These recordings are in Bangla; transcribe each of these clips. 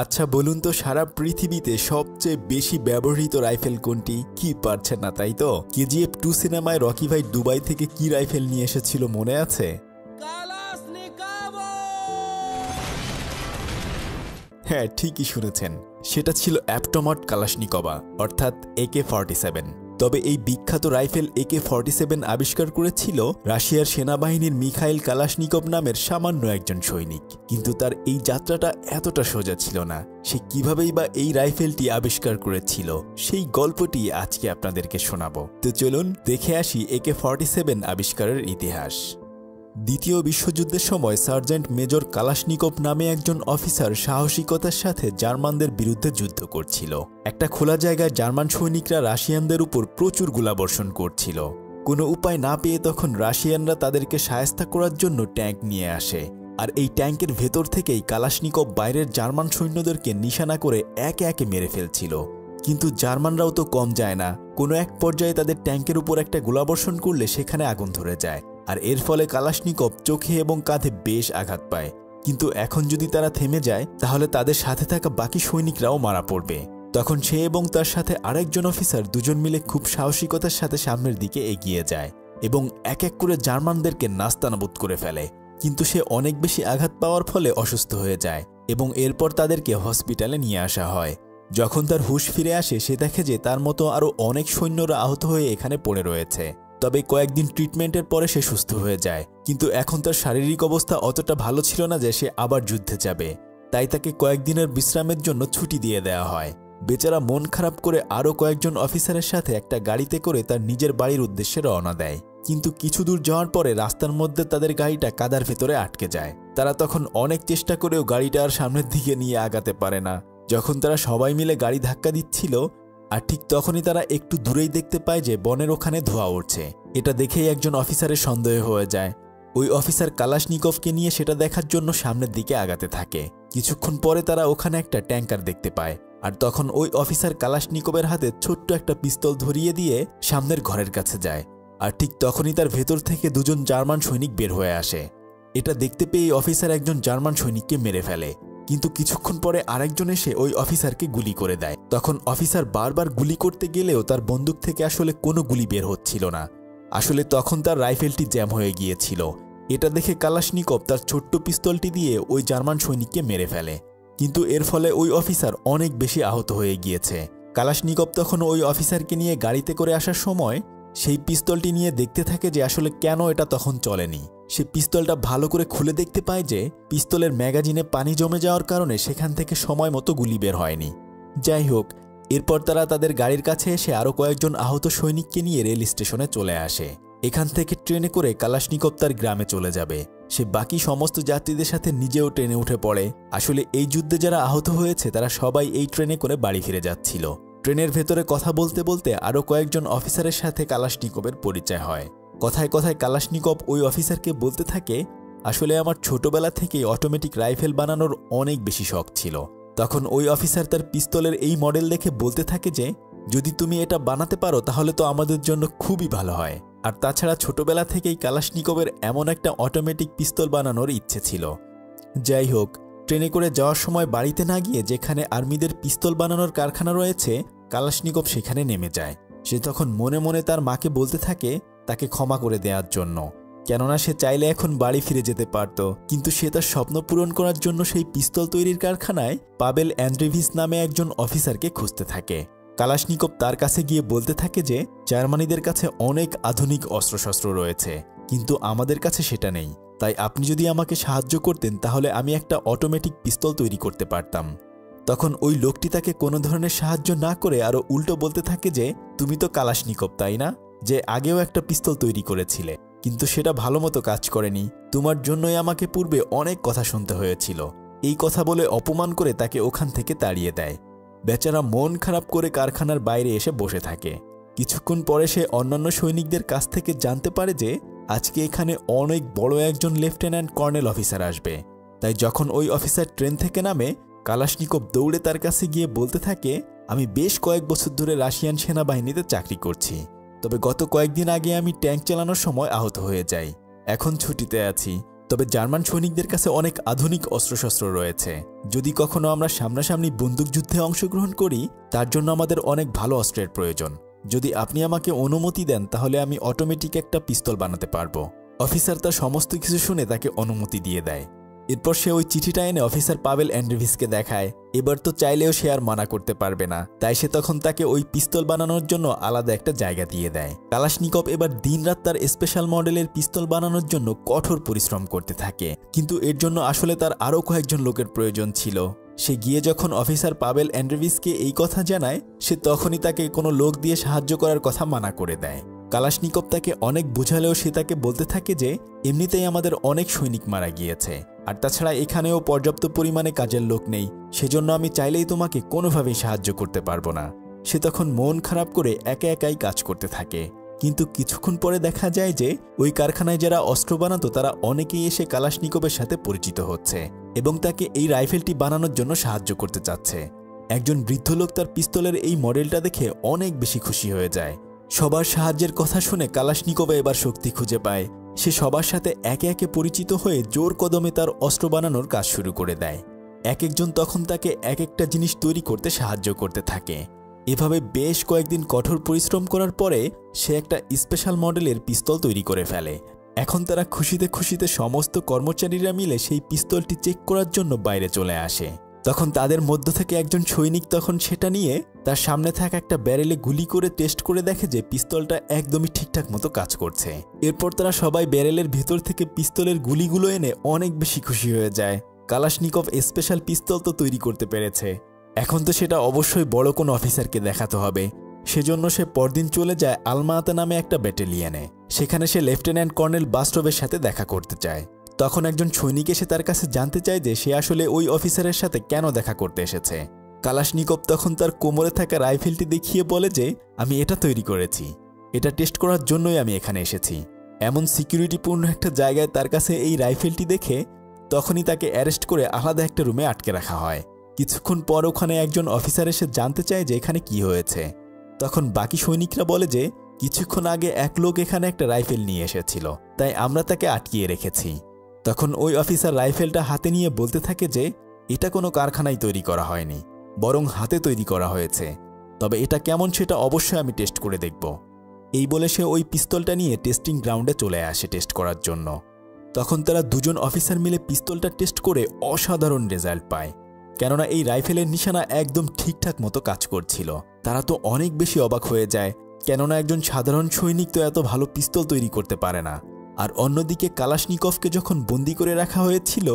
আচ্ছা বলুন তো সারা পৃথিবীতে সবচেয়ে বেশি ব্যবহৃত রাইফেল কোনটি? কি পারছেন না তাই তো? কেজিএফ 2 সিনেমায় রকি ভাই দুবাই থেকে কি রাইফেল নিয়ে এসেছিল মনে আছে? হ্যাঁ, ঠিকই শুনেছেন, সেটা ছিল অ্যাপটমাট কালাশনিকভা অর্থাৎ AK-47। তবে এই বিখ্যাত রাইফেল AK-47 আবিষ্কার করেছিল রাশিয়ার সেনাবাহিনীর মিখাইল কালাশনিকভ নামের সামান্য একজন সৈনিক। কিন্তু তার এই যাত্রাটা এতটা সোজা ছিল না। সে কিভাবেই বা এই রাইফেলটি আবিষ্কার করেছিল সেই গল্পটি আজকে আপনাদেরকে শোনাবো। তো চলুন দেখে আসি AK-47 আবিষ্কারের ইতিহাস। দ্বিতীয় বিশ্বযুদ্ধের সময় সার্জেন্ট মেজর কালাশনিকভ নামে একজন অফিসার সাহসিকতার সাথে জার্মানদের বিরুদ্ধে যুদ্ধ করছিল। একটা খোলা জায়গায় জার্মান সৈনিকরা রাশিয়ানদের উপর প্রচুর গোলাবর্ষণ করছিল। কোনো উপায় না পেয়ে তখন রাশিয়ানরা তাদেরকে শায়েস্তা করার জন্য ট্যাঙ্ক নিয়ে আসে। আর এই ট্যাঙ্কের ভেতর থেকেই কালাশনিকভ বাইরের জার্মান সৈন্যদেরকে নিশানা করে একে একে মেরে ফেলছিল। কিন্তু জার্মানরাও তো কম যায় না। কোনো এক পর্যায়ে তাদের ট্যাঙ্কের উপর একটা গোলাবর্ষণ করলে সেখানে আগুন ধরে যায়, আর এর ফলে কালাশনিকভ চোখে এবং কাঁধে বেশ আঘাত পায়। কিন্তু এখন যদি তারা থেমে যায় তাহলে তাদের সাথে থাকা বাকি সৈনিকরাও মারা পড়বে। তখন সে এবং তার সাথে আরেকজন অফিসার দুজন মিলে খুব সাহসিকতার সাথে সামনের দিকে এগিয়ে যায় এবং এক এক করে জার্মানদেরকে নাস্তানাবুদ করে ফেলে। কিন্তু সে অনেক বেশি আঘাত পাওয়ার ফলে অসুস্থ হয়ে যায় এবং এরপর তাদেরকে হসপিটালে নিয়ে আসা হয়। যখন তার হুঁশ ফিরে আসে সে দেখে যে তার মতো আরও অনেক সৈন্যরা আহত হয়ে এখানে পড়ে রয়েছে। তবে কয়েকদিন ট্রিটমেন্টের পরে সে সুস্থ হয়ে যায়, কিন্তু এখন তার শারীরিক অবস্থা অতটা ভালো ছিল না যে সে আবার যুদ্ধে যাবে। তাই তাকে কয়েকদিনের বিশ্রামের জন্য ছুটি দিয়ে দেওয়া হয়। বেচারা মন খারাপ করে আরও কয়েকজন অফিসারের সাথে একটা গাড়িতে করে তার নিজের বাড়ির উদ্দেশ্যে রওনা দেয়। কিন্তু কিছু দূর যাওয়ার পরে রাস্তার মধ্যে তাদের গাড়িটা কাদার ভেতরে আটকে যায়। তারা তখন অনেক চেষ্টা করেও গাড়িটা আর সামনের দিকে নিয়ে আগাতে পারে না। যখন তারা সবাই মিলে গাড়ি ধাক্কা দিচ্ছিল আর ঠিক তখনই তারা একটু দূরেই দেখতে পায় যে বনের ওখানে ধোঁয়া উঠছে। এটা দেখেই একজন অফিসারের সন্দেহ হয়ে যায়। ওই অফিসার কালাশনিকভকে নিয়ে সেটা দেখার জন্য সামনের দিকে আগাতে থাকে। কিছুক্ষণ পরে তারা ওখানে একটা ট্যাঙ্কার দেখতে পায়, আর তখন ওই অফিসার কালাশনিকভের হাতে ছোট্ট একটা পিস্তল ধরিয়ে দিয়ে সামনের ঘরের কাছে যায়। আর ঠিক তখনই তার ভেতর থেকে দুজন জার্মান সৈনিক বের হয়ে আসে। এটা দেখতে পেয়ে অফিসার একজন জার্মান সৈনিককে মেরে ফেলে, কিন্তু কিছুক্ষণ পরে আরেকজন এসে ওই অফিসারকে গুলি করে দেয়। তখন অফিসার বারবার গুলি করতে গেলেও তার বন্দুক থেকে আসলে কোনো গুলি বের হচ্ছিল না। আসলে তখন তার রাইফেলটি জ্যাম হয়ে গিয়েছিল। এটা দেখে কালাশনিকভ তার ছোট্ট পিস্তলটি দিয়ে ওই জার্মান সৈনিককে মেরে ফেলে, কিন্তু এর ফলে ওই অফিসার অনেক বেশি আহত হয়ে গিয়েছে। কালাশনিকভ তখন ওই অফিসারকে নিয়ে গাড়িতে করে আসার সময় সেই পিস্তলটি নিয়ে দেখতে থাকে যে আসলে কেন এটা তখন চলেনি। সে পিস্তলটা ভালো করে খুলে দেখতে পায় যে পিস্তলের ম্যাগাজিনে পানি জমে যাওয়ার কারণে সেখান থেকে সময় মতো গুলি বের হয়নি। যাই হোক, এরপর তারা তাদের গাড়ির কাছে এসে আরও কয়েকজন আহত সৈনিককে নিয়ে রেল স্টেশনে চলে আসে। এখান থেকে ট্রেনে করে কালাশনিকভ তার গ্রামে চলে যাবে। সে বাকি সমস্ত যাত্রীদের সাথে নিজেও ট্রেনে উঠে পড়ে। আসলে এই যুদ্ধে যারা আহত হয়েছে তারা সবাই এই ট্রেনে করে বাড়ি ফিরে যাচ্ছিল। ট্রেনের ভেতরে কথা বলতে বলতে আরও কয়েকজন অফিসারের সাথে কালাশনিকভের পরিচয় হয়। কথায় কথায় কালাশনিকভ ওই অফিসারকে বলতে থাকে, আসলে আমার ছোটবেলা থেকেই অটোমেটিক রাইফেল বানানোর অনেক বেশি শখ ছিল। তখন ওই অফিসার তার পিস্তলের এই মডেল দেখে বলতে থাকে যে যদি তুমি এটা বানাতে পারো তাহলে তো আমাদের জন্য খুবই ভালো হয়। আর তাছাড়া ছোটবেলা থেকেই কালাশনিকভের এমন একটা অটোমেটিক পিস্তল বানানোর ইচ্ছে ছিল। যাই হোক, ট্রেনে করে যাওয়ার সময় বাড়িতে না গিয়ে যেখানে আর্মিদের পিস্তল বানানোর কারখানা রয়েছে কালাশনিকভ সেখানে নেমে যায়। সে তখন মনে মনে তার মাকে বলতে থাকে তাকে ক্ষমা করে দেওয়ার জন্য, কেননা সে চাইলে এখন বাড়ি ফিরে যেতে পারত। কিন্তু সে তার স্বপ্ন পূরণ করার জন্য সেই পিস্তল তৈরির কারখানায় পাবেল অ্যান্ড্রেভিস নামে একজন অফিসারকে খুঁজতে থাকে। কালাশনিকভ তার কাছে গিয়ে বলতে থাকে যে জার্মানিদের কাছে অনেক আধুনিক অস্ত্রশস্ত্র রয়েছে, কিন্তু আমাদের কাছে সেটা নেই। তাই আপনি যদি আমাকে সাহায্য করতেন তাহলে আমি একটা অটোমেটিক পিস্তল তৈরি করতে পারতাম। তখন ওই লোকটি তাকে কোনো ধরনের সাহায্য না করে আরও উল্টো বলতে থাকে যে তুমি তো কালাশনিকভ তাই না, যে আগেও একটা পিস্তল তৈরি করেছিলে, কিন্তু সেটা ভালো মতো কাজ করেনি। তোমার জন্যই আমাকে পূর্বে অনেক কথা শুনতে হয়েছিল। এই কথা বলে অপমান করে তাকে ওখান থেকে তাড়িয়ে দেয়। বেচারা মন খারাপ করে কারখানার বাইরে এসে বসে থাকে। কিছুক্ষণ পরে সে অন্যান্য সৈনিকদের কাছ থেকে জানতে পারে যে আজকে এখানে অনেক বড় একজন লেফটেন্যান্ট কর্নেল অফিসার আসবে। তাই যখন ওই অফিসার ট্রেন থেকে নামে কালাশনিকভ দৌড়ে তার কাছে গিয়ে বলতে থাকে, আমি বেশ কয়েক বছর ধরে রাশিয়ান সেনাবাহিনীতে চাকরি করছি, তবে গত কয়েকদিন আগে আমি ট্যাঙ্ক চালানোর সময় আহত হয়ে যাই। এখন ছুটিতে আছি, তবে জার্মান সৈনিকদের কাছে অনেক আধুনিক অস্ত্রশস্ত্র রয়েছে। যদি কখনো আমরা সামনাসামনি বন্দুকযুদ্ধে অংশগ্রহণ করি, তার জন্য আমাদের অনেক ভালো অস্ত্রের প্রয়োজন। যদি আপনি আমাকে অনুমতি দেন তাহলে আমি অটোমেটিক একটা পিস্তল বানাতে পারবো। অফিসার তার সমস্ত কিছু শুনে তাকে অনুমতি দিয়ে দেয়। এরপর সে ওই চিঠিটা এনে অফিসার পাভেল অ্যান্ড্রেভিসকে দেখায়। এবার তো চাইলেও সে আর মানা করতে পারবে না, তাই সে তখন তাকে ওই পিস্তল বানানোর জন্য আলাদা একটা জায়গা দিয়ে দেয়। কালাশনিকভ এবার দিনরাত তার স্পেশাল মডেলের পিস্তল বানানোর জন্য কঠোর পরিশ্রম করতে থাকে, কিন্তু এর জন্য আসলে তার আরও কয়েকজন লোকের প্রয়োজন ছিল। সে গিয়ে যখন অফিসার পাভেল অ্যান্ড্রেভিসকে এই কথা জানায়, সে তখনই তাকে কোনো লোক দিয়ে সাহায্য করার কথা মানা করে দেয়। কালাশনিকভ তাকে অনেক বোঝালেও সে তাকে বলতে থাকে যে এমনিতেই আমাদের অনেক সৈনিক মারা গিয়েছে, আর তাছাড়া এখানেও পর্যাপ্ত পরিমাণে কাজের লোক নেই, সেজন্য আমি চাইলেই তোমাকে কোনোভাবেই সাহায্য করতে পারবো না। সে তখন মন খারাপ করে একা একাই কাজ করতে থাকে। কিন্তু কিছুক্ষণ পরে দেখা যায় যে ওই কারখানায় যারা অস্ত্র বানাতো তারা অনেকেই এসে কালাশনিকভের সাথে পরিচিত হচ্ছে এবং তাকে এই রাইফেলটি বানানোর জন্য সাহায্য করতে চাচ্ছে। একজন বৃদ্ধ লোক তার পিস্তলের এই মডেলটা দেখে অনেক বেশি খুশি হয়ে যায়। সবার সাহায্যের কথা শুনে কালাশনিকভ এবার শক্তি খুঁজে পায়। সে সবার সাথে একে একে পরিচিত হয়ে জোর কদমে তার অস্ত্র বানানোর কাজ শুরু করে দেয়। এক একজন তখন তাকে এক একটা জিনিস তৈরি করতে সাহায্য করতে থাকে। এভাবে বেশ কয়েকদিন কঠোর পরিশ্রম করার পরে সে একটা স্পেশাল মডেলের পিস্তল তৈরি করে ফেলে। এখন তারা খুশিতে খুশিতে সমস্ত কর্মচারীরা মিলে সেই পিস্তলটি চেক করার জন্য বাইরে চলে আসে। তখন তাদের মধ্য থেকে একজন সৈনিক তখন সেটা নিয়ে তার সামনে থাকা একটা ব্যারেলে গুলি করে টেস্ট করে দেখে যে পিস্তলটা একদমই ঠিকঠাক মতো কাজ করছে। এরপর তারা সবাই ব্যারেলের ভেতর থেকে পিস্তলের গুলিগুলো এনে অনেক বেশি খুশি হয়ে যায়। কালাশনিকভ স্পেশাল পিস্তল তো তৈরি করতে পেরেছে, এখন তো সেটা অবশ্যই বড় কোনো অফিসারকে দেখাতে হবে। সেজন্য সে পরদিন চলে যায় আলমাতা নামে একটা ব্যাটালিয়নে। সেখানে সে লেফটেন্যান্ট কর্নেল বাস্টভের সাথে দেখা করতে চায়। তখন একজন সৈনিক এসে তার কাছে জানতে চায় যে সে আসলে ওই অফিসারের সাথে কেন দেখা করতে এসেছে। কালাশনিকভ তখন তার কোমরে থাকা রাইফেলটি দেখিয়ে বলে যে আমি এটা তৈরি করেছি, এটা টেস্ট করার জন্যই আমি এখানে এসেছি। এমন সিকিউরিটিপূর্ণ একটা জায়গায় তার কাছে এই রাইফেলটি দেখে তখনই তাকে অ্যারেস্ট করে আলাদা একটা রুমে আটকে রাখা হয়। কিছুক্ষণ পর ওখানে একজন অফিসার এসে জানতে চায় যে এখানে কি হয়েছে। তখন বাকি সৈনিকরা বলে যে কিছুক্ষণ আগে এক লোক এখানে একটা রাইফেল নিয়ে এসেছিল, তাই আমরা তাকে আটকিয়ে রেখেছি। তখন ওই অফিসার রাইফেলটা হাতে নিয়ে বলতে থাকে যে এটা কোনো কারখানায় তৈরি করা হয়নি, বরং হাতে তৈরি করা হয়েছে, তবে এটা কেমন সেটা অবশ্যই আমি টেস্ট করে দেখব। এই বলে সে ওই পিস্তলটা নিয়ে টেস্টিং গ্রাউন্ডে চলে আসে টেস্ট করার জন্য। তখন তারা দুজন অফিসার মিলে পিস্তলটা টেস্ট করে অসাধারণ রেজাল্ট পায়, কেননা এই রাইফেলের নিশানা একদম ঠিকঠাক মতো কাজ করছিল। তারা তো অনেক বেশি অবাক হয়ে যায়, কেননা একজন সাধারণ সৈনিক তো এত ভালো পিস্তল তৈরি করতে পারে না। আর অন্যদিকে কালাশনিকভকে যখন বন্দি করে রাখা হয়েছিল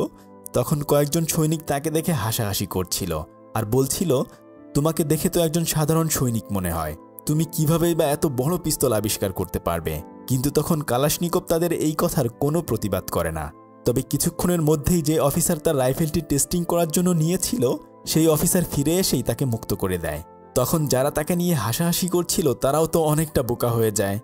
তখন কয়েকজন সৈনিক তাকে দেখে হাসাহাসি করছিল আর বলছিল তোমাকে দেখে তো একজন সাধারণ সৈনিক মনে হয়, তুমি কিভাবেই বা এত বড় পিস্তল আবিষ্কার করতে পারবে। কিন্তু তখন কালাশনিকভ তাদের এই কথার কোনো প্রতিবাদ করে না। তবে কিছুক্ষণের মধ্যেই যে অফিসার তার রাইফেলটি টেস্টিং করার জন্য নিয়েছিল সেই অফিসার ফিরে এসেই তাকে মুক্ত করে দেয়। তখন যারা তাকে নিয়ে হাসাহাসি করছিল তারাও তো অনেকটা বোকা হয়ে যায়।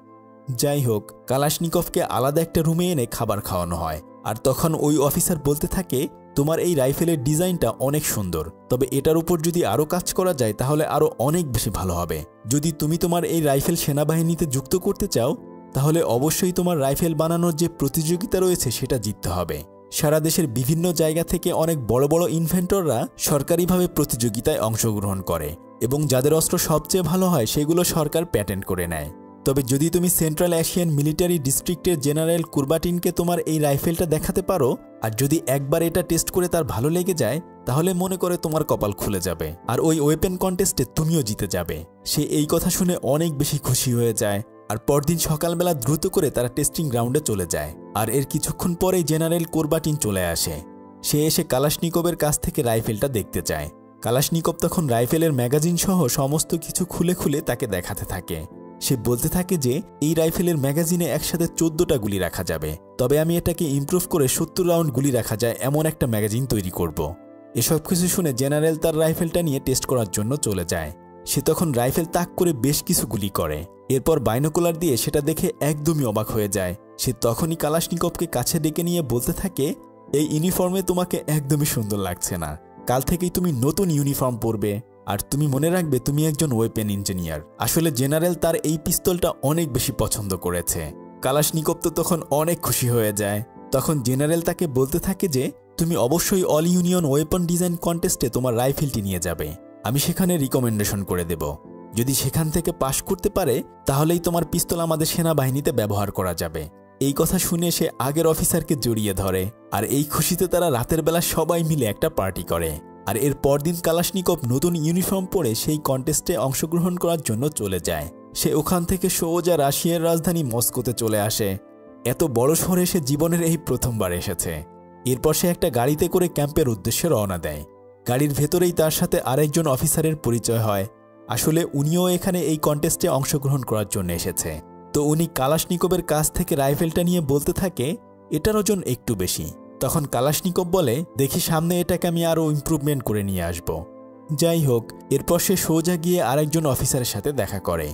যাই হোক, কালাশনিকভকে আলাদা একটা রুমে এনে খাবার খাওয়ানো হয়। আর তখন ওই অফিসার বলতে থাকে তোমার এই রাইফেলের ডিজাইনটা অনেক সুন্দর, তবে এটার উপর যদি আরও কাজ করা যায় তাহলে আরও অনেক বেশি ভালো হবে। যদি তুমি তোমার এই রাইফেল সেনাবাহিনীতে যুক্ত করতে চাও তাহলে অবশ্যই তোমার রাইফেল বানানোর যে প্রতিযোগিতা রয়েছে সেটা জিততে হবে। সারা দেশের বিভিন্ন জায়গা থেকে অনেক বড় বড় ইনভেন্টররা সরকারিভাবে প্রতিযোগিতায় অংশগ্রহণ করে এবং যাদের অস্ত্র সবচেয়ে ভালো হয় সেগুলো সরকার প্যাটেন্ট করে নেয়। তবে যদি তুমি সেন্ট্রাল এশিয়ান মিলিটারি ডিস্ট্রিক্টের জেনারেল কুরবাটিনকে তোমার এই রাইফেলটা দেখাতে পারো আর যদি একবার এটা টেস্ট করে তার ভালো লেগে যায় তাহলে মনে করে তোমার কপাল খুলে যাবে আর ওই ওয়েপেন কন্টেস্টে তুমিও জিতে যাবে। সে এই কথা শুনে অনেক বেশি খুশি হয়ে যায় আর পরদিন সকালবেলা দ্রুত করে তারা টেস্টিং গ্রাউন্ডে চলে যায়। আর এর কিছুক্ষণ পরেই জেনারেল কুরবাটিন চলে আসে। সে এসে কালাশনিকভের কাছ থেকে রাইফেলটা দেখতে চায়। কালাশনিকভ তখন রাইফেলের ম্যাগাজিন সহ সমস্ত কিছু খুলে খুলে তাকে দেখাতে থাকে। সে বলতে থাকে যে এই রাইফেলের ম্যাগাজিনে একসাথে 14টা গুলি রাখা যাবে, তবে আমি এটাকে ইমপ্রুভ করে 70 রাউন্ড গুলি রাখা যায় এমন একটা ম্যাগাজিন তৈরি করব। এসব কিছু শুনে জেনারেল তার রাইফেলটা নিয়ে টেস্ট করার জন্য চলে যায়। সে তখন রাইফেল তাক করে বেশ কিছু গুলি করে, এরপর বাইনোকুলার দিয়ে সেটা দেখে একদমই অবাক হয়ে যায়। সে তখনই কালাশনিকভকে কাছে ডেকে নিয়ে বলতে থাকে এই ইউনিফর্মে তোমাকে একদমই সুন্দর লাগছে না, কাল থেকেই তুমি নতুন ইউনিফর্ম পরবে আর তুমি মনে রাখবে তুমি একজন ওয়েপেন ইঞ্জিনিয়ার। আসলে জেনারেল তার এই পিস্তলটা অনেক বেশি পছন্দ করেছে। কালাশনিকভ তো তখন অনেক খুশি হয়ে যায়। তখন জেনারেল তাকে বলতে থাকে যে তুমি অবশ্যই অল ইউনিয়ন ওয়েপন ডিজাইন কন্টেস্টে তোমার রাইফেলটি নিয়ে যাবে, আমি সেখানে রিকমেন্ডেশন করে দেব। যদি সেখান থেকে পাশ করতে পারে তাহলেই তোমার পিস্তল আমাদের সেনাবাহিনীতে ব্যবহার করা যাবে। এই কথা শুনে সে আগের অফিসারকে জড়িয়ে ধরে, আর এই খুশিতে তারা রাতের বেলা সবাই মিলে একটা পার্টি করে। আর এর পরদিন কালাশনিকভ নতুন ইউনিফর্ম পরে সেই কন্টেস্টে অংশগ্রহণ করার জন্য চলে যায়। সে ওখান থেকে সোজা রাশিয়ার রাজধানী মস্কোতে চলে আসে। এত বড় শহরে সে জীবনের এই প্রথমবার এসেছে। এরপর সে একটা গাড়িতে করে ক্যাম্পের উদ্দেশ্যে রওনা দেয়। গাড়ির ভেতরেই তার সাথে আরেকজন অফিসারের পরিচয় হয়। আসলে উনিও এখানে এই কন্টেস্টে অংশগ্রহণ করার জন্য এসেছে। তো উনি কালাশনিকভের কাছ থেকে রাইফেলটা নিয়ে বলতে থাকে এটার ওজন একটু বেশি। তখন কালাশনিকভ বলে দেখি সামনে এটাকে আমি আরও ইমপ্রুভমেন্ট করে নিয়ে আসব। যাই হোক, এরপর সে সোজা গিয়ে আরেকজন অফিসারের সাথে দেখা করে।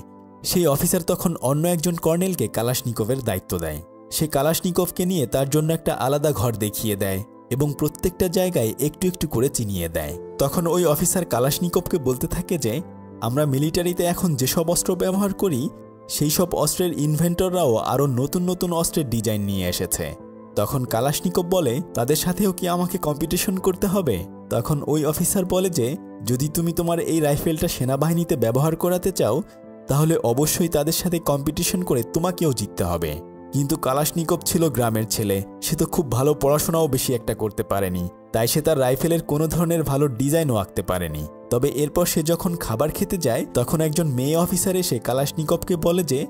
সেই অফিসার তখন অন্য একজন কর্নেলকে কালাশনিকভের দায়িত্ব দেয়। সে কালাশনিকভকে নিয়ে তার জন্য একটা আলাদা ঘর দেখিয়ে দেয় এবং প্রত্যেকটা জায়গায় একটু একটু করে চিনিয়ে দেয়। তখন ওই অফিসার কালাশনিকভকে বলতে থাকে যে আমরা মিলিটারিতে এখন যেসব অস্ত্র ব্যবহার করি সেই সব অস্ত্রের ইনভেন্টররাও আরও নতুন নতুন অস্ত্রের ডিজাইন নিয়ে এসেছে। তখন কালাশনিকভ বলে তাদের সাথেও কি আমাকে কম্পিটিশন করতে হবে? তখন ওই অফিসার বলে যে যদি তুমি তোমার এই রাইফেলটা সেনাবাহিনীতে ব্যবহার করাতে চাও তাহলে অবশ্যই তাদের সাথে কম্পিটিশন করে তোমাকেও জিততে হবে। কিন্তু কালাশনিকভ ছিল গ্রামের ছেলে, সে তো খুব ভালো পড়াশোনাও বেশি একটা করতে পারেনি, তাই সে তার রাইফেলের কোনো ধরনের ভালো ডিজাইনও আঁকতে পারেনি। তবে এরপর সে যখন খাবার খেতে যায় তখন একজন মেয়ে অফিসার এসে কালাশনিকভকে বলে যে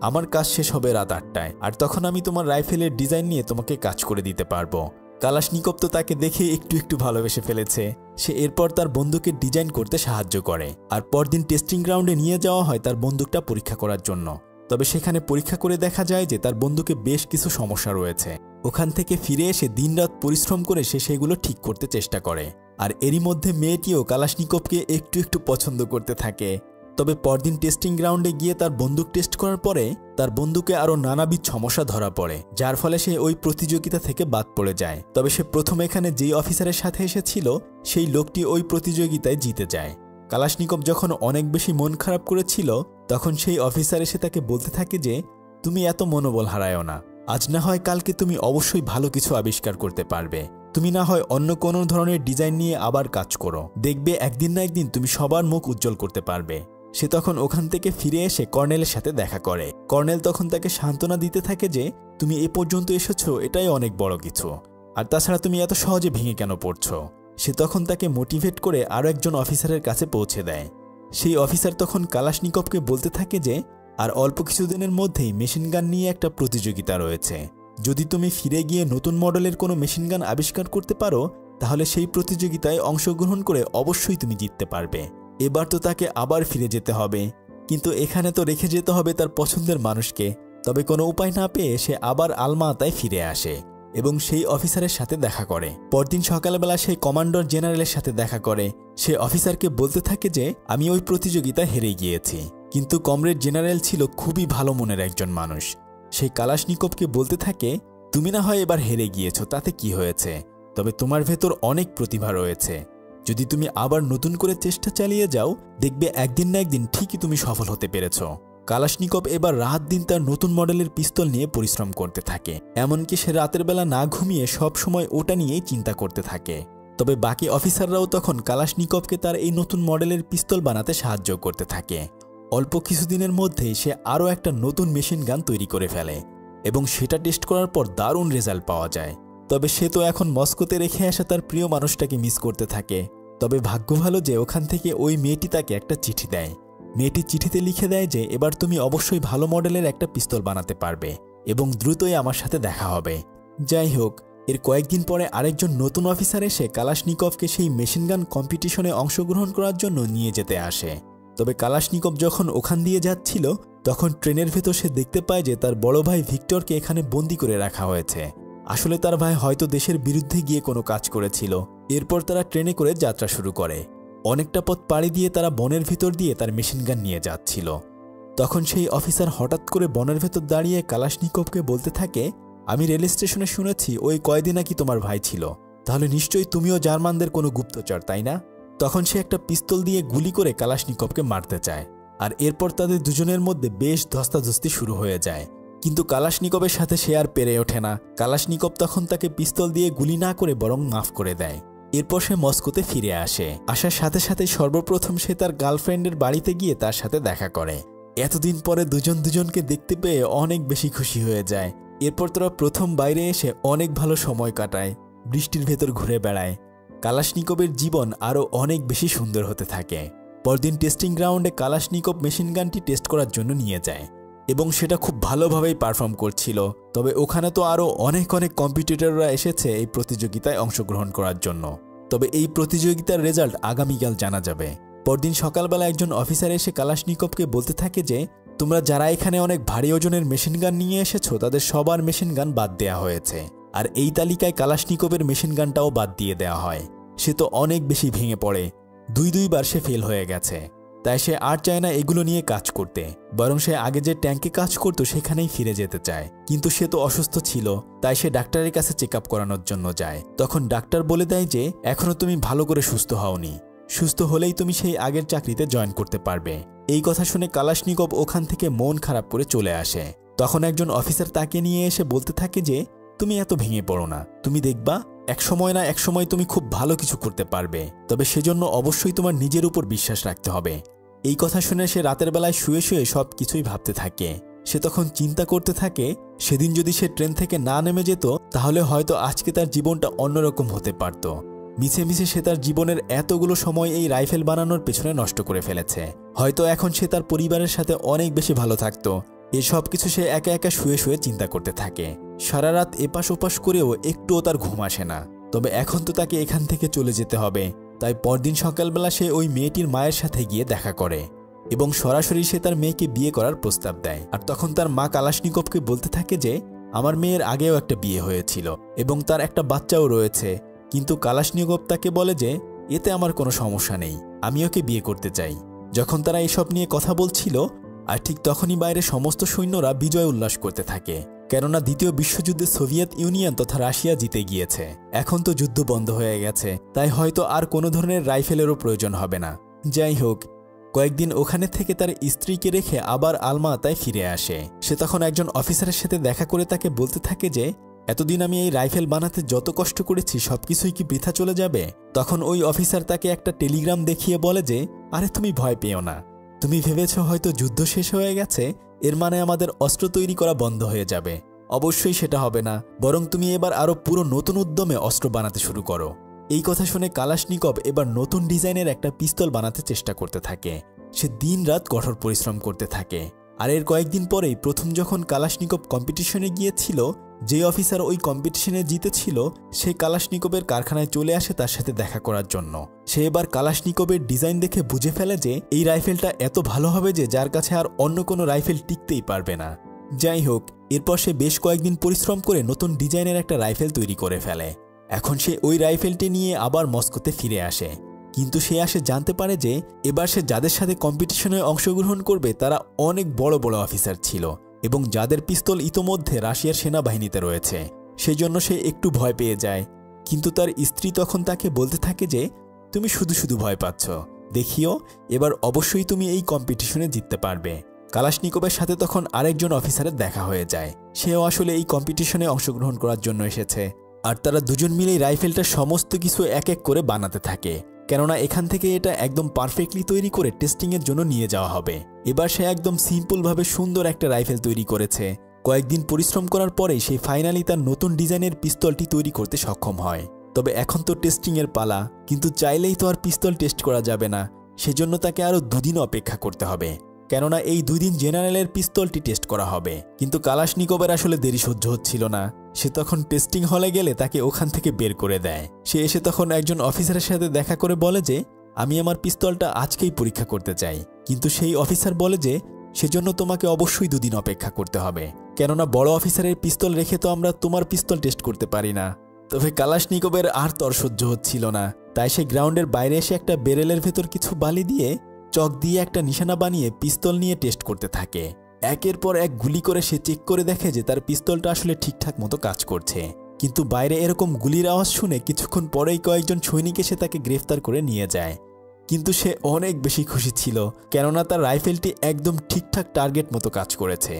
আমার কাজ শেষ হবে রাত 8টায়, আর তখন আমি তোমার রাইফেলের ডিজাইন নিয়ে তোমাকে কাজ করে দিতে পারবো। কালাশনিকভ তো তাকে দেখে একটু একটু ভালোবেসে ফেলেছে। সে এরপর তার বন্দুকের ডিজাইন করতে সাহায্য করে, আর পরদিন টেস্টিং গ্রাউন্ডে নিয়ে যাওয়া হয় তার বন্দুকটা পরীক্ষা করার জন্য। তবে সেখানে পরীক্ষা করে দেখা যায় যে তার বন্দুকে বেশ কিছু সমস্যা রয়েছে। ওখান থেকে ফিরে এসে দিনরাত পরিশ্রম করে সে সেগুলো ঠিক করতে চেষ্টা করে। আর এরই মধ্যে মেয়েটিও কালাশনিকভকে একটু একটু পছন্দ করতে থাকে। তবে পরদিন টেস্টিং গ্রাউন্ডে গিয়ে তার বন্দুক টেস্ট করার পরে তার বন্দুকে আরও নানাবিধ সমস্যা ধরা পড়ে, যার ফলে সে ওই প্রতিযোগিতা থেকে বাদ পড়ে যায়। তবে সে প্রথমে এখানে যেই অফিসারের সাথে এসেছিল সেই লোকটি ওই প্রতিযোগিতায় জিতে যায়। কালাশনিকভ যখন অনেক বেশি মন খারাপ করেছিল তখন সেই অফিসার এসে তাকে বলতে থাকে যে তুমি এত মনোবল হারায়ও না, আজ না হয় কালকে তুমি অবশ্যই ভালো কিছু আবিষ্কার করতে পারবে। তুমি না হয় অন্য কোনো ধরনের ডিজাইন নিয়ে আবার কাজ করো, দেখবে একদিন না একদিন তুমি সবার মুখ উজ্জ্বল করতে পারবে। সে তখন ওখান থেকে ফিরে এসে কর্নেলের সাথে দেখা করে। কর্নেল তখন তাকে সান্ত্বনা দিতে থাকে যে তুমি এ পর্যন্ত এসেছো এটাই অনেক বড় কিছু, আর তাছাড়া তুমি এত সহজে ভেঙে কেন পড়ছো। সে তখন তাকে মোটিভেট করে আরও একজন অফিসারের কাছে পৌঁছে দেয়। সেই অফিসার তখন কালাশনিকভকে বলতে থাকে যে আর অল্প কিছুদিনের মধ্যেই মেশিন গান নিয়ে একটা প্রতিযোগিতা রয়েছে, যদি তুমি ফিরে গিয়ে নতুন মডেলের কোনো মেশিন গান আবিষ্কার করতে পারো তাহলে সেই প্রতিযোগিতায় অংশগ্রহণ করে অবশ্যই তুমি জিততে পারবে। এবার তো তাকে আবার ফিরে যেতে হবে, কিন্তু এখানে তো রেখে যেতে হবে তার পছন্দের মানুষকে। তবে কোনো উপায় না পেয়ে সে আবার আলমাতায় ফিরে আসে এবং সেই অফিসারের সাথে দেখা করে। পরদিন সকালবেলা সেই কমান্ডার জেনারেলের সাথে দেখা করে। সে অফিসারকে বলতে থাকে যে আমি ওই প্রতিযোগিতায় হেরে গিয়েছি, কিন্তু কমরেড জেনারেল ছিল খুবই ভালো মনের একজন মানুষ। সেই কালাশনিকভকে বলতে থাকে তুমি না হয় এবার হেরে গিয়েছো, তাতে কি হয়েছে, তবে তোমার ভেতর অনেক প্রতিভা রয়েছে। যদি তুমি আবার নতুন করে চেষ্টা চালিয়ে যাও দেখবে একদিন না একদিন ঠিকই তুমি সফল হতে পেরেছ। কালাশনিকভ এবার রাত দিন তার নতুন মডেলের পিস্তল নিয়ে পরিশ্রম করতে থাকে। এমনকি সে রাতের বেলা না ঘুমিয়ে সব সময় ওটা নিয়েই চিন্তা করতে থাকে। তবে বাকি অফিসাররাও তখন কালাশনিকভকে তার এই নতুন মডেলের পিস্তল বানাতে সাহায্য করতে থাকে। অল্প কিছুদিনের মধ্যেই সে আরও একটা নতুন মেশিন গান তৈরি করে ফেলে এবং সেটা টেস্ট করার পর দারুণ রেজাল্ট পাওয়া যায়। তবে সে তো এখন মস্কোতে রেখে আসা তার প্রিয় মানুষটাকে মিস করতে থাকে। তবে ভাগ্য ভালো যে ওখান থেকে ওই মেয়েটি তাকে একটা চিঠি দেয়। মেয়েটি চিঠিতে লিখে দেয় যে এবার তুমি অবশ্যই ভালো মডেলের একটা পিস্তল বানাতে পারবে এবং দ্রুতই আমার সাথে দেখা হবে। যাই হোক, এর কয়েকদিন পরে আরেকজন নতুন অফিসার এসে কালাশনিকভকে সেই মেশিন গান কম্পিটিশনে অংশগ্রহণ করার জন্য নিয়ে যেতে আসে। তবে কালাশনিকভ যখন ওখান দিয়ে যাচ্ছিল তখন ট্রেনের ভেতর সে দেখতে পায় যে তার বড় ভাই ভিক্টরকে এখানে বন্দি করে রাখা হয়েছে। আসলে তার ভাই হয়তো দেশের বিরুদ্ধে গিয়ে কোনো কাজ করেছিল। এরপর তারা ট্রেনে করে যাত্রা শুরু করে। অনেকটা পথ পাড়ি দিয়ে তারা বনের ভিতর দিয়ে তার মেশিন গান নিয়ে যাচ্ছিল। তখন সেই অফিসার হঠাৎ করে বনের ভেতর দাঁড়িয়ে কালাশনিকভকে বলতে থাকে আমি রেল স্টেশনে শুনেছি ওই কয়দিন নাকি তোমার ভাই ছিল, তাহলে নিশ্চয়ই তুমিও জার্মানদের কোনো গুপ্তচর, তাই না? তখন সে একটা পিস্তল দিয়ে গুলি করে কালাশনিকভকে মারতে চায়, আর এরপর তাদের দুজনের মধ্যে বেশ ধস্তাধস্তি শুরু হয়ে যায়। কিন্তু কালাশনিকভের সাথে সে আর পেরে ওঠে না। কালাশনিকভ তখন তাকে পিস্তল দিয়ে গুলি না করে বরং মাফ করে দেয়। এরপর সে মস্কোতে ফিরে আসে। আসার সাথে সাথে সর্বপ্রথম সে তার গার্লফ্রেন্ডের বাড়িতে গিয়ে তার সাথে দেখা করে। এতদিন পরে দুজন দুজনকে দেখতে পেয়ে অনেক বেশি খুশি হয়ে যায়। এরপর তারা প্রথম বাইরে এসে অনেক ভালো সময় কাটায়, বৃষ্টির ভেতর ঘুরে বেড়ায়। কালাশনিকভের জীবন আরও অনেক বেশি সুন্দর হতে থাকে। পরদিন টেস্টিং গ্রাউন্ডে কালাশনিকভ মেশিন গানটি টেস্ট করার জন্য নিয়ে যায় এবং সেটা খুব ভালোভাবেই পারফর্ম করছিল। তবে ওখানে তো আরও অনেক কম্পিটিটররা এসেছে এই প্রতিযোগিতায় অংশগ্রহণ করার জন্য। তবে এই প্রতিযোগিতার রেজাল্ট আগামীকাল জানা যাবে। পরদিন সকালবেলা একজন অফিসার এসে কালাশনিকভকে বলতে থাকে যে, তোমরা যারা এখানে অনেক ভারী ওজনের মেশিন গান নিয়ে এসেছো তাদের সবার মেশিন গান বাদ দেওয়া হয়েছে। আর এই তালিকায় কালাশনিকভের মেশিন গানটাও বাদ দিয়ে দেওয়া হয়। সে তো অনেক বেশি ভেঙে পড়ে, দুইবার সে ফেল হয়ে গেছে। তাই সে আর চায় না এগুলো নিয়ে কাজ করতে, বরং সে আগে যে ট্যাঙ্কে কাজ করতো সেখানেই ফিরে যেতে চায়। কিন্তু সে তো অসুস্থ ছিল, তাই সে ডাক্তারের কাছে চেক আপ করানোর জন্য যায়। তখন ডাক্তার বলে দেয় যে এখনো তুমি ভালো করে সুস্থ হওনি, সুস্থ হলেই তুমি সেই আগের চাকরিতে জয়েন করতে পারবে। এই কথা শুনে কালাশনিকভ ওখান থেকে মন খারাপ করে চলে আসে। তখন একজন অফিসার তাকে নিয়ে এসে বলতে থাকে যে, তুমি এত ভেঙে পড়ো না, তুমি দেখবা একসময় না একসময় তুমি খুব ভালো কিছু করতে পারবে। তবে সেজন্য অবশ্যই তোমার নিজের উপর বিশ্বাস রাখতে হবে। এই কথা শুনে সে রাতের বেলায় শুয়ে শুয়ে সব কিছুই ভাবতে থাকে। সে তখন চিন্তা করতে থাকে, সেদিন যদি সে ট্রেন থেকে না নেমে যেত তাহলে হয়তো আজকে তার জীবনটা অন্যরকম হতে পারত। মিছে মিছে সে তার জীবনের এতগুলো সময় এই রাইফেল বানানোর পেছনে নষ্ট করে ফেলেছে। হয়তো এখন সে তার পরিবারের সাথে অনেক বেশি ভালো থাকত। এসব কিছু সে একা একা শুয়ে শুয়ে চিন্তা করতে থাকে। সারা রাত এপাশ ওপাশ করেও একটুও তার ঘুম আসে না। তবে এখন তো তাকে এখান থেকে চলে যেতে হবে। তাই পরদিন সকালবেলা সে ওই মেয়েটির মায়ের সাথে গিয়ে দেখা করে এবং সরাসরি সে তার মেয়েকে বিয়ে করার প্রস্তাব দেয়। আর তখন তার মা কালাশনিকভকে বলতে থাকে যে, আমার মেয়ের আগেও একটা বিয়ে হয়েছিল এবং তার একটা বাচ্চাও রয়েছে, কিন্তু কালাশনিকভ তাকে বলে যে এতে আমার কোনো সমস্যা নেই, আমি ওকে বিয়ে করতে চাই। যখন তারা এসব নিয়ে কথা বলছিল, আর ঠিক তখনই বাইরে সমস্ত সৈন্যরা বিজয় উল্লাস করতে থাকে, কেননা দ্বিতীয় বিশ্বযুদ্ধে সোভিয়েত ইউনিয়ন তথা রাশিয়া জিতে গিয়েছে। এখন তো যুদ্ধ বন্ধ হয়ে গেছে, তাই হয়তো আর কোনো ধরনের রাইফেলেরও প্রয়োজন হবে না। যাই হোক, কয়েকদিন ওখানে থেকে তার স্ত্রীকে রেখে আবার আলমাতায় ফিরে আসে। সে তখন একজন অফিসারের সাথে দেখা করে তাকে বলতে থাকে যে, এতদিন আমি এই রাইফেল বানাতে যত কষ্ট করেছি সবকিছুই কি বৃথা চলে যাবে? তখন ওই অফিসার তাকে একটা টেলিগ্রাম দেখিয়ে বলে যে, আরে তুমি ভয় পেও না, তুমি ভেবেছ হয়তো যুদ্ধ শেষ হয়ে গেছে, এর মানে আমাদের অস্ত্র তৈরি করা বন্ধ হয়ে যাবে। অবশ্যই সেটা হবে না, বরং তুমি এবার আরও পুরো নতুন উদ্যমে অস্ত্র বানাতে শুরু করো। এই কথা শুনে কালাশনিকভ এবার নতুন ডিজাইনের একটা পিস্তল বানাতে চেষ্টা করতে থাকে। সে দিন রাত কঠোর পরিশ্রম করতে থাকে। আর এর কয়েকদিন পরেই প্রথম যখন কালাশনিকভ কম্পিটিশনে গিয়েছিল, যে অফিসার ওই কম্পিটিশনে জিতেছিল সে কালাশনিকভের কারখানায় চলে আসে তার সাথে দেখা করার জন্য। সে এবার কালাশনিকভের ডিজাইন দেখে বুঝে ফেলে যে এই রাইফেলটা এত ভালো হবে যে যার কাছে আর অন্য কোনো রাইফেল টিকতেই পারবে না। যাই হোক, এরপর সে বেশ কয়েকদিন পরিশ্রম করে নতুন ডিজাইনের একটা রাইফেল তৈরি করে ফেলে। এখন সে ওই রাইফেলটি নিয়ে আবার মস্কোতে ফিরে আসে। কিন্তু সে আসে জানতে পারে যে এবার সে যাদের সাথে কম্পিটিশনে অংশগ্রহণ করবে তারা অনেক বড় বড় অফিসার ছিল এবং যাদের পিস্তল ইতোমধ্যে রাশিয়ার সেনাবাহিনীতে রয়েছে। সেজন্য সে একটু ভয় পেয়ে যায়। কিন্তু তার স্ত্রী তখন তাকে বলতে থাকে যে, তুমি শুধু শুধু ভয় পাচ্ছ, দেখিও এবার অবশ্যই তুমি এই কম্পিটিশনে জিততে পারবে। কালাশনিকভের সাথে তখন আরেকজন অফিসারের দেখা হয়ে যায়। সেও আসলে এই কম্পিটিশনে অংশগ্রহণ করার জন্য এসেছে। আর তারা দুজন মিলেই রাইফেলটা সমস্ত কিছু এক এক করে বানাতে থাকে, কেননা এখান থেকে এটা একদম পারফেক্টলি তৈরি করে টেস্টিংয়ের জন্য নিয়ে যাওয়া হবে। এবার সে একদম সিম্পলভাবে সুন্দর একটা রাইফেল তৈরি করেছে। কয়েকদিন পরিশ্রম করার পরেই সে ফাইনালি তার নতুন ডিজাইনের পিস্তলটি তৈরি করতে সক্ষম হয়। তবে এখন তো টেস্টিংয়ের পালা, কিন্তু চাইলেই তো আর পিস্তল টেস্ট করা যাবে না। সেজন্য তাকে আরও দুদিন অপেক্ষা করতে হবে, কেননা এই 2 দিন জেনারেলের পিস্তলটি টেস্ট করা হবে। কিন্তু কালাশনিকভের আসলে দেরি সহ্য হচ্ছিল না। সে তখন টেস্টিং হলে গেলে তাকে ওখান থেকে বের করে দেয়। সে এসে তখন একজন অফিসারের সাথে দেখা করে বলে যে, আমি আমার পিস্তলটা আজকেই পরীক্ষা করতে চাই। কিন্তু সেই অফিসার বলে যে সেজন্য তোমাকে অবশ্যই 2 দিন অপেক্ষা করতে হবে, কেননা বড় অফিসারের পিস্তল রেখে তো আমরা তোমার পিস্তল টেস্ট করতে পারি না। তবে কালাশনিকভের আর তর সহ্য হচ্ছিল না, তাই সে গ্রাউন্ডের বাইরে এসে একটা বেরেলের ভেতর কিছু বালি দিয়ে চক দিয়ে একটা নিশানা বানিয়ে পিস্তল নিয়ে টেস্ট করতে থাকে। একের পর এক গুলি করে সে চেক করে দেখে যে তার পিস্তলটা আসলে ঠিকঠাক মতো কাজ করছে। কিন্তু বাইরে এরকম গুলির আওয়াজ শুনে কিছুক্ষণ পরেই কয়েকজন সৈনিক এসে তাকে গ্রেফতার করে নিয়ে যায়। কিন্তু সে অনেক বেশি খুশি ছিল, কেননা তার রাইফেলটি একদম ঠিকঠাক টার্গেট মতো কাজ করেছে।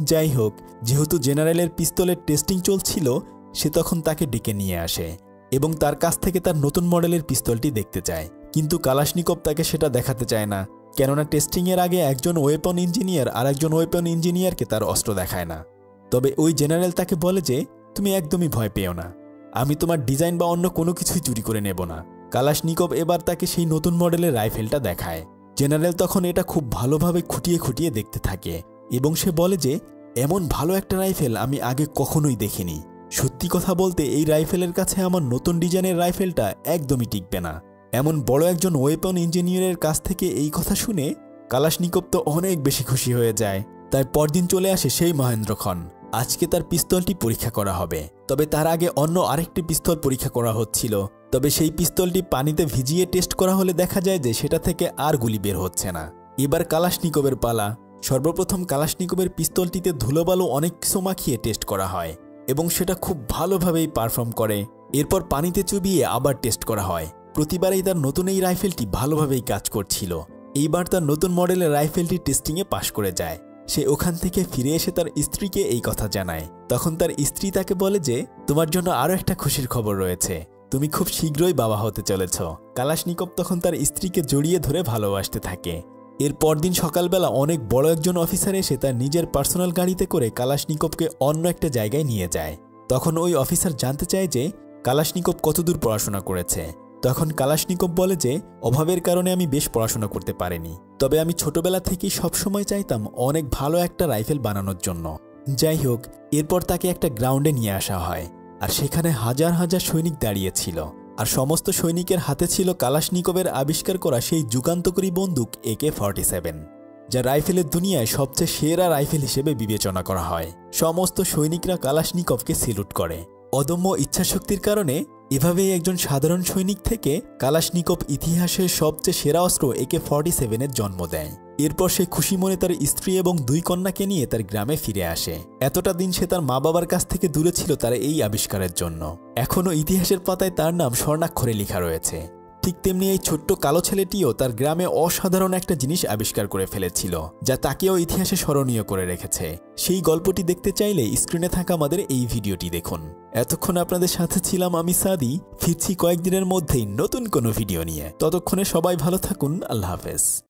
যাই হোক, যেহেতু জেনারেলের পিস্তলের টেস্টিং চলছিল, সে তখন তাকে ডেকে নিয়ে আসে এবং তার কাছ থেকে তার নতুন মডেলের পিস্তলটি দেখতে চায়। কিন্তু কালাশনিকভ তাকে সেটা দেখাতে চায় না, কেননা টেস্টিংয়ের আগে একজন ওয়েপন ইঞ্জিনিয়ার আর একজন ওয়েপন ইঞ্জিনিয়ারকে তার অস্ত্র দেখায় না। তবে ওই জেনারেল তাকে বলে যে, তুমি একদমই ভয় পেও না, আমি তোমার ডিজাইন বা অন্য কোনো কিছুই চুরি করে নেব না। কালাশনিকভ এবার তাকে সেই নতুন মডেলের রাইফেলটা দেখায়। জেনারেল তখন এটা খুব ভালোভাবে খুঁটিয়ে খুঁটিয়ে দেখতে থাকে এবং সে বলে যে, এমন ভালো একটা রাইফেল আমি আগে কখনোই দেখিনি। সত্যি কথা বলতে এই রাইফেলের কাছে আমার নতুন ডিজাইনের রাইফেলটা একদমই টিকবে না। এমন বড় একজন ওয়েপন ইঞ্জিনিয়ারের কাছ থেকে এই কথা শুনে কালাশনিকভ তো অনেক বেশি খুশি হয়ে যায়। তাই পরদিন চলে আসে সেই মহেন্দ্রক্ষণ। আজকে তার পিস্তলটি পরীক্ষা করা হবে। তবে তার আগে অন্য আরেকটি পিস্তল পরীক্ষা করা হচ্ছিল। তবে সেই পিস্তলটি পানিতে ভিজিয়ে টেস্ট করা হলে দেখা যায় যে সেটা থেকে আর গুলি বের হচ্ছে না। এবার কালাশনিকভের পালা। সর্বপ্রথম কালাশনিকভের পিস্তলটিতে ধুলোবালু অনেক কিছু মাখিয়ে টেস্ট করা হয় এবং সেটা খুব ভালোভাবেই পারফর্ম করে। এরপর পানিতে চুবিয়ে আবার টেস্ট করা হয়। প্রতিবারেই তার নতুন এই রাইফেলটি ভালোভাবেই কাজ করছিল। এইবার তার নতুন মডেলের রাইফেলটি টেস্টিংয়ে পাশ করে যায়। সে ওখান থেকে ফিরে এসে তার স্ত্রীকে এই কথা জানায়। তখন তার স্ত্রী তাকে বলে যে, তোমার জন্য আরও একটা খুশির খবর রয়েছে, তুমি খুব শীঘ্রই বাবা হতে চলেছ। কালাশনিকভ তখন তার স্ত্রীকে জড়িয়ে ধরে ভালোবাসতে থাকে। এর পরদিন সকালবেলা অনেক বড় একজন অফিসার এসে তার নিজের পার্সোনাল গাড়িতে করে কালাশনিকভকে অন্য একটা জায়গায় নিয়ে যায়। তখন ওই অফিসার জানতে চায় যে কালাশনিকভ কতদূর পড়াশোনা করেছে। তখন কালাশনিকভ বলে যে, অভাবের কারণে আমি বেশ পড়াশোনা করতে পারিনি, তবে আমি ছোটবেলা থেকেই সবসময় চাইতাম অনেক ভালো একটা রাইফেল বানানোর জন্য। যাই হোক, এরপর তাকে একটা গ্রাউন্ডে নিয়ে আসা হয় আর সেখানে হাজার হাজার সৈনিক দাঁড়িয়েছিল আর সমস্ত সৈনিকের হাতে ছিল কালাশনিকভের আবিষ্কার করা সেই যুগান্তকারী বন্দুক AK-47, যা রাইফেলের দুনিয়ায় সবচেয়ে সেরা রাইফেল হিসেবে বিবেচনা করা হয়। সমস্ত সৈনিকরা কালাশনিকভকে সেলুট করে। অদম্য ইচ্ছাশক্তির কারণে এভাবেই একজন সাধারণ সৈনিক থেকে কালাশনিকভ ইতিহাসের সবচেয়ে সেরা অস্ত্র AK-47 জন্ম দেয়। এরপর সে খুশি মনে তার স্ত্রী এবং 2 কন্যাকে নিয়ে তার গ্রামে ফিরে আসে। এতটা দিন সে তার মা বাবার কাছ থেকে দূরে ছিল তার এই আবিষ্কারের জন্য। এখনও ইতিহাসের পাতায় তার নাম স্বর্ণাক্ষরে লেখা রয়েছে। ঠিক তেমনি এই ছোট্ট কালো ছেলেটিও তার গ্রামে অসাধারণ একটা জিনিস আবিষ্কার করে ফেলেছিল, যা তাকেও ইতিহাসে স্মরণীয় করে রেখেছে। সেই গল্পটি দেখতে চাইলে স্ক্রিনে থাকা আমাদের এই ভিডিওটি দেখুন। এতক্ষণ আপনাদের সাথে ছিলাম আমি সাদি। ফিরছি কয়েকদিনের মধ্যেই নতুন কোনো ভিডিও নিয়ে। ততক্ষণে সবাই ভালো থাকুন। আল্লাহ হাফেজ।